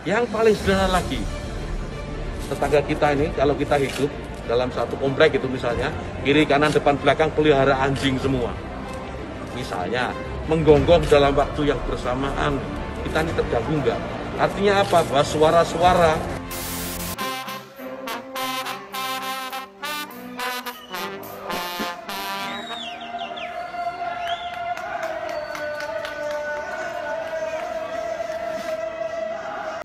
Yang paling sederhana lagi, tetangga kita ini kalau kita hidup dalam satu komplek itu misalnya, kiri kanan depan belakang pelihara anjing semua. Misalnya menggonggong dalam waktu yang bersamaan, kita ini terganggu nggak? Artinya apa? Bahwa suara-suara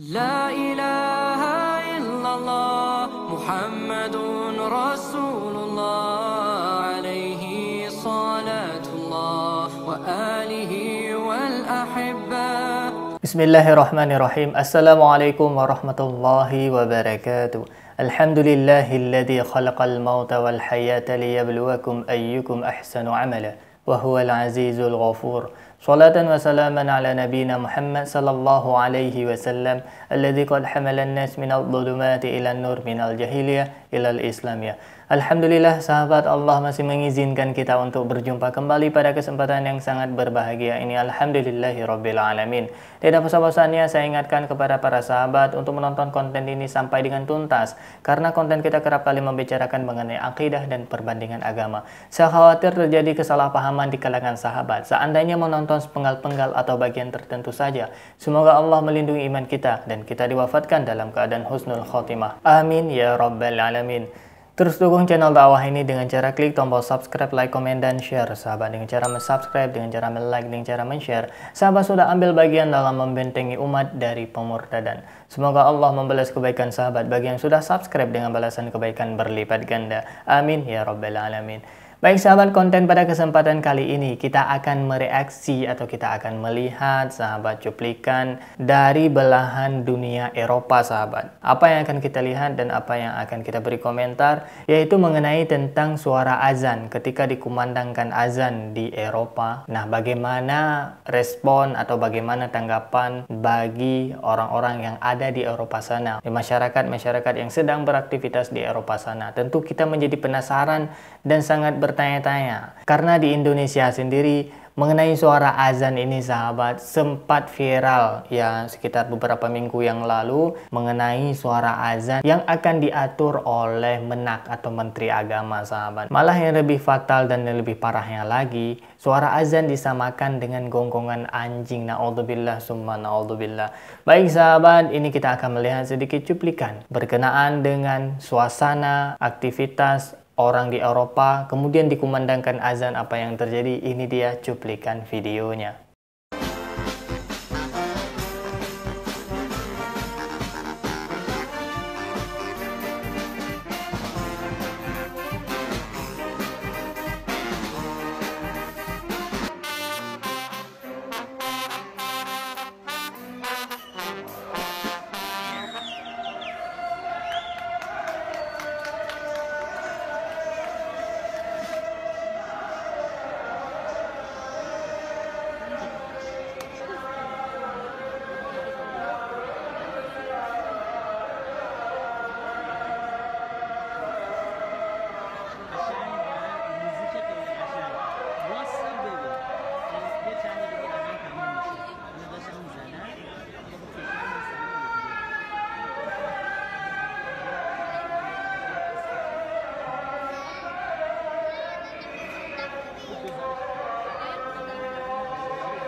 La ilaha illallah Muhammadun Rasulullah alaihi salatullah wa alihi wal ahibba. Bismillahirrahmanirrahim. Assalamualaikum warahmatullahi wabarakatuh. Alhamdulillahilladzi khalaqal mauta wal hayata liyabluwakum ayyukum ahsanu amala wa huwal azizul ghafur. Salatan wa salaman ala nabiyina Muhammad sallallahu alaihi wasallam alladzi qad hamala an-nas minal dhulumati ilan nur minal jahiliyah ilal islamiyah. Alhamdulillah sahabat, Allah masih mengizinkan kita untuk berjumpa kembali pada kesempatan yang sangat berbahagia ini. Alhamdulillahirabbil alamin. Tidak bosan-bosannya saya ingatkan kepada para sahabat untuk menonton konten ini sampai dengan tuntas, karena konten kita kerap kali membicarakan mengenai akidah dan perbandingan agama. Saya khawatir terjadi kesalahpahaman di kalangan sahabat seandainya menonton sepenggal-penggal atau bagian tertentu saja. Semoga Allah melindungi iman kita dan kita diwafatkan dalam keadaan husnul khotimah. Amin ya rabbal alamin. Terus dukung channel dakwah ini dengan cara klik tombol subscribe, like, komen, dan share. Sahabat, dengan cara subscribe, dengan cara like, dengan cara share, sahabat sudah ambil bagian dalam membentengi umat dari pemurtadan. Semoga Allah membalas kebaikan sahabat bagi yang sudah subscribe dengan balasan kebaikan berlipat ganda. Amin ya rabbal alamin. Baik sahabat, konten pada kesempatan kali ini kita akan mereaksi atau kita akan melihat sahabat cuplikan dari belahan dunia Eropa sahabat. Apa yang akan kita lihat dan apa yang akan kita beri komentar yaitu mengenai tentang suara azan ketika dikumandangkan azan di Eropa. Nah, bagaimana respon atau bagaimana tanggapan bagi orang-orang yang ada di Eropa sana, di masyarakat yang sedang beraktivitas di Eropa sana. Tentu kita menjadi penasaran dan sangat bertanya-tanya, karena di Indonesia sendiri mengenai suara azan ini sahabat sempat viral ya sekitar beberapa minggu yang lalu mengenai suara azan yang akan diatur oleh Menak atau Menteri Agama sahabat. Malah yang lebih fatal dan yang lebih parahnya lagi, suara azan disamakan dengan gonggongan anjing. Na'udzubillah summa na'udzubillah. Baik sahabat, ini kita akan melihat sedikit cuplikan berkenaan dengan suasana aktivitas orang di Eropa, kemudian dikumandangkan azan. Apa yang terjadi? Ini dia cuplikan videonya.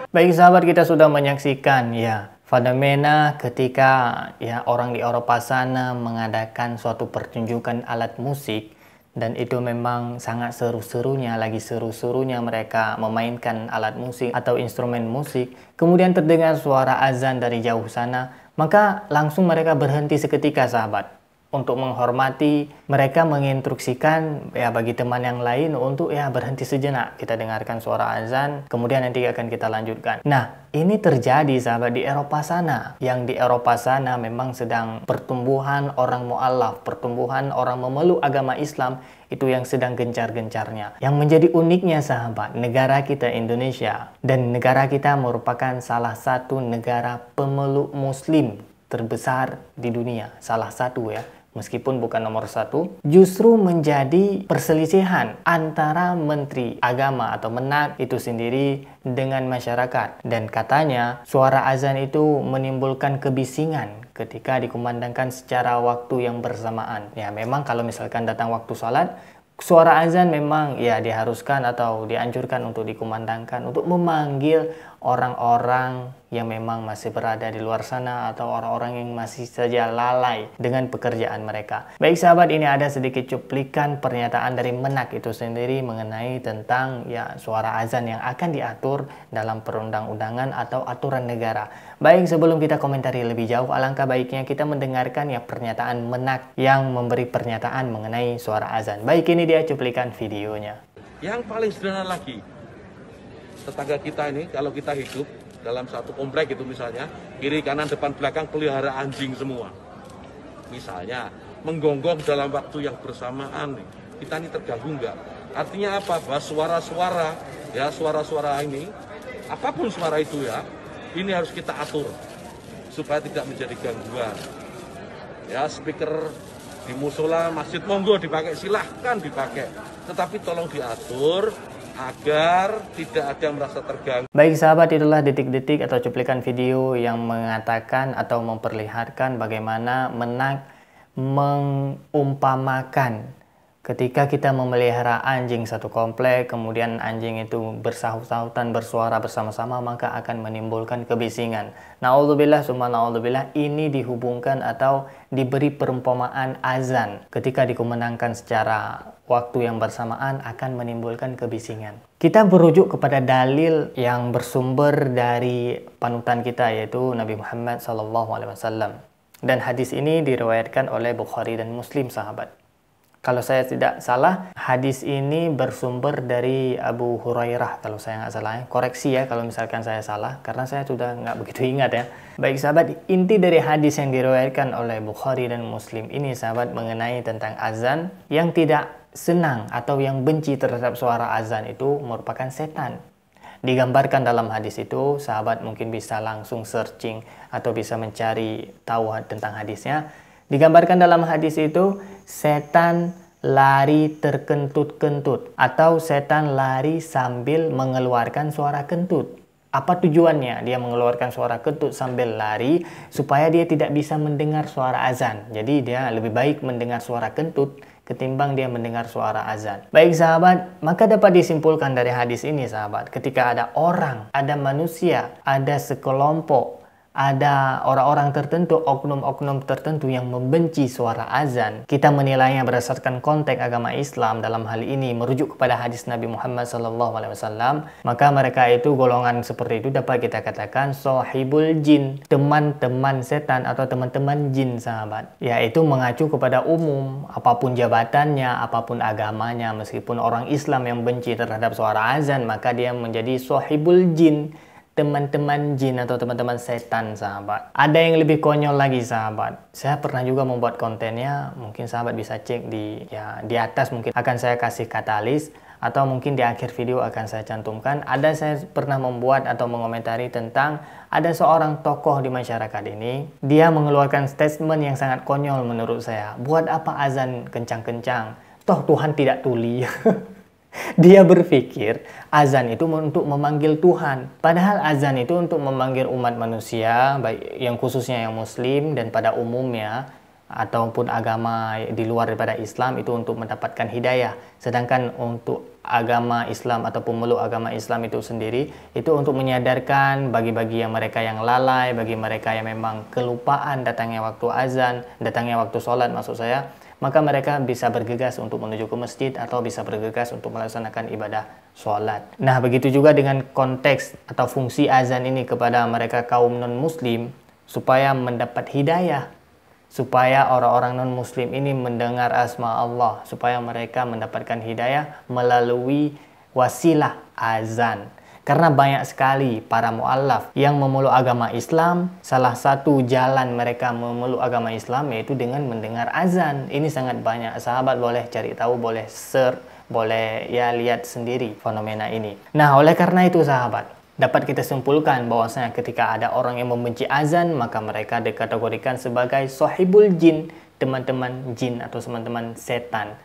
Baik sahabat, kita sudah menyaksikan ya fenomena ketika ya orang di Eropa sana mengadakan suatu pertunjukan alat musik, dan itu memang sangat seru-serunya, lagi seru-serunya mereka memainkan alat musik atau instrumen musik. Kemudian terdengar suara azan dari jauh sana, maka langsung mereka berhenti seketika sahabat. Untuk menghormati, mereka menginstruksikan ya bagi teman yang lain untuk ya berhenti sejenak, kita dengarkan suara azan, kemudian nanti akan kita lanjutkan. Nah, ini terjadi sahabat di Eropa sana. Yang di Eropa sana memang sedang pertumbuhan orang mu'alaf, pertumbuhan orang memeluk agama Islam itu yang sedang gencar-gencarnya. Yang menjadi uniknya sahabat, negara kita Indonesia, dan negara kita merupakan salah satu negara pemeluk muslim terbesar di dunia, salah satu ya. meskipun bukan nomor satu, justru menjadi perselisihan antara Menteri Agama atau Menak itu sendiri dengan masyarakat. Dan katanya suara azan itu menimbulkan kebisingan ketika dikumandangkan secara waktu yang bersamaan. Ya memang kalau misalkan datang waktu sholat, suara azan memang ya diharuskan atau dianjurkan untuk dikumandangkan untuk memanggil orang-orang yang memang masih berada di luar sana atau orang-orang yang masih saja lalai dengan pekerjaan mereka. Baik sahabat, ini ada sedikit cuplikan pernyataan dari Menak itu sendiri mengenai tentang ya suara azan yang akan diatur dalam perundang-undangan atau aturan negara. Baik, sebelum kita komentari lebih jauh, alangkah baiknya kita mendengarkan ya pernyataan Menak yang memberi pernyataan mengenai suara azan. Baik, ini dia cuplikan videonya. Yang paling sederhana lagi, tetangga kita ini kalau kita hidup dalam satu komplek itu misalnya, kiri kanan depan belakang pelihara anjing semua. Misalnya menggonggong dalam waktu yang bersamaan, kita ini terganggu nggak? Artinya apa? Bahwa suara-suara ya, suara-suara ini, apapun suara itu ya, ini harus kita atur supaya tidak menjadi gangguan. Ya, speaker di musola, masjid monggo dipakai, silahkan dipakai, tetapi tolong diatur agar tidak ada yang merasa terganggu. Baik sahabat, itulah detik-detik atau cuplikan video yang mengatakan atau memperlihatkan bagaimana Menak mengumpamakan ketika kita memelihara anjing satu komplek, kemudian anjing itu bersahut-sahutan, bersuara bersama-sama, maka akan menimbulkan kebisingan. Na'udzubillah, summa na'udzubillah, ini dihubungkan atau diberi perumpamaan azan ketika dikumandangkan secara waktu yang bersamaan akan menimbulkan kebisingan. Kita berujuk kepada dalil yang bersumber dari panutan kita, yaitu Nabi Muhammad SAW. Dan hadis ini diriwayatkan oleh Bukhari dan Muslim sahabat. Kalau saya tidak salah, hadis ini bersumber dari Abu Hurairah kalau saya nggak salah. Koreksi ya kalau misalkan saya salah, karena saya sudah nggak begitu ingat ya. Baik sahabat, inti dari hadis yang diriwayatkan oleh Bukhari dan Muslim ini sahabat mengenai tentang azan, yang tidak senang atau yang benci terhadap suara azan itu merupakan setan. Digambarkan dalam hadis itu, sahabat mungkin bisa langsung searching atau bisa mencari tahu tentang hadisnya. Digambarkan dalam hadis itu, setan lari terkentut-kentut atau setan lari sambil mengeluarkan suara kentut. Apa tujuannya dia mengeluarkan suara kentut sambil lari? Supaya dia tidak bisa mendengar suara azan. Jadi dia lebih baik mendengar suara kentut ketimbang dia mendengar suara azan. Baik sahabat, maka dapat disimpulkan dari hadis ini sahabat, ketika ada orang, ada manusia, ada sekelompok, ada orang-orang tertentu, oknum-oknum tertentu yang membenci suara azan, kita menilainya berdasarkan konteks agama Islam, dalam hal ini merujuk kepada hadis Nabi Muhammad SAW, maka mereka itu golongan seperti itu dapat kita katakan sahibul jin, teman-teman setan atau teman-teman jin sahabat, yaitu mengacu kepada umum, apapun jabatannya, apapun agamanya, meskipun orang Islam yang benci terhadap suara azan, maka dia menjadi sahibul jin, teman-teman jin atau teman-teman setan sahabat. Ada yang lebih konyol lagi sahabat. Saya pernah juga membuat kontennya, mungkin sahabat bisa cek di atas, mungkin akan saya kasih katalis atau mungkin di akhir video akan saya cantumkan. Ada saya pernah membuat atau mengomentari tentang ada seorang tokoh di masyarakat ini, dia mengeluarkan statement yang sangat konyol menurut saya. Buat apa azan kencang-kencang? Toh Tuhan tidak tuli. Dia berpikir azan itu untuk memanggil Tuhan. Padahal azan itu untuk memanggil umat manusia, baik yang khususnya yang muslim dan pada umumnya, ataupun agama di luar daripada Islam itu untuk mendapatkan hidayah. Sedangkan untuk agama Islam atau pemeluk agama Islam itu sendiri, itu untuk menyadarkan bagi-bagi yang mereka yang lalai, bagi mereka yang memang kelupaan datangnya waktu azan, datangnya waktu sholat maksud saya, maka mereka bisa bergegas untuk menuju ke masjid atau bisa bergegas untuk melaksanakan ibadah sholat. Nah, begitu juga dengan konteks atau fungsi azan ini kepada mereka kaum non-muslim, supaya mendapat hidayah, supaya orang-orang non-muslim ini mendengar asma Allah, supaya mereka mendapatkan hidayah melalui wasilah azan. Karena banyak sekali para mu'allaf yang memeluk agama Islam, salah satu jalan mereka memeluk agama Islam yaitu dengan mendengar azan. Ini sangat banyak, sahabat boleh cari tahu, boleh search, boleh ya lihat sendiri fenomena ini. Nah, oleh karena itu sahabat, Dapat kita simpulkan bahwasanya ketika ada orang yang membenci azan, maka mereka dikategorikan sebagai sahibul jin, teman-teman jin atau teman-teman setan.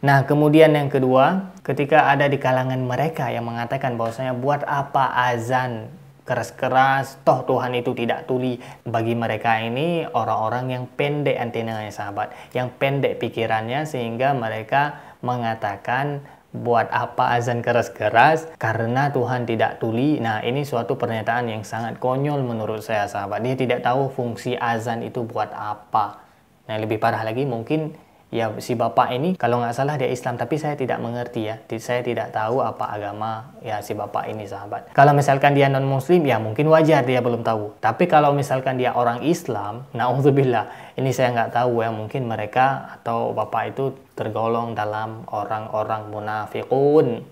Nah, kemudian yang kedua, ketika ada di kalangan mereka yang mengatakan bahwasanya buat apa azan keras-keras, toh Tuhan itu tidak tuli. Bagi mereka ini orang-orang yang pendek antenanya sahabat, yang pendek pikirannya, sehingga mereka mengatakan buat apa azan keras-keras karena Tuhan tidak tuli. Nah, ini suatu pernyataan yang sangat konyol menurut saya sahabat. Dia tidak tahu fungsi azan itu buat apa. Nah, lebih parah lagi mungkin ya si bapak ini kalau nggak salah dia Islam, tapi saya tidak mengerti ya. Saya tidak tahu apa agama ya si bapak ini sahabat. Kalau misalkan dia non muslim ya mungkin wajar dia belum tahu. Tapi kalau misalkan dia orang Islam, naudzubillah, ini saya nggak tahu ya, mungkin mereka atau bapak itu tergolong dalam orang-orang munafikun.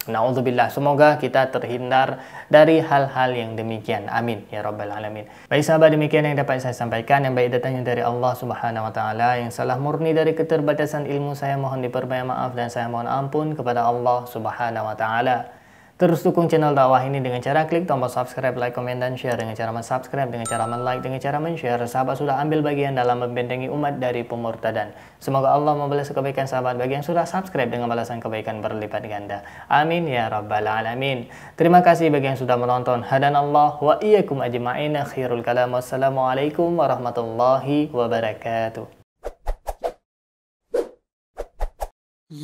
Naudzubillah, semoga kita terhindar dari hal-hal yang demikian. Amin ya rabbal alamin. Baik sahabat, demikian yang dapat saya sampaikan. Yang baik datangnya dari Allah Subhanahu wa taala, yang salah murni dari keterbatasan ilmu saya mohon diperbanyak maaf dan saya mohon ampun kepada Allah Subhanahu wa taala. Terus dukung channel dakwah ini dengan cara klik tombol subscribe, like, komen, dan share. Dengan cara men-subscribe, dengan cara men-like, dengan cara men-share, sahabat sudah ambil bagian dalam membentengi umat dari pemurtadan. Semoga Allah membalas kebaikan sahabat bagi yang sudah subscribe dengan balasan kebaikan berlipat ganda. Amin ya rabbal alamin. Terima kasih bagi yang sudah menonton. Hadanallah wa iyyakum ajma'in. Khairul kalam. Wassalamualaikum warahmatullahi wabarakatuh.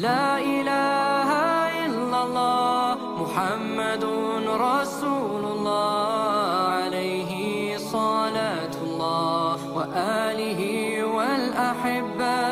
La ilaha illallah Muhammadun Rasulullah alaihi salatullah wa alihi wal ahibba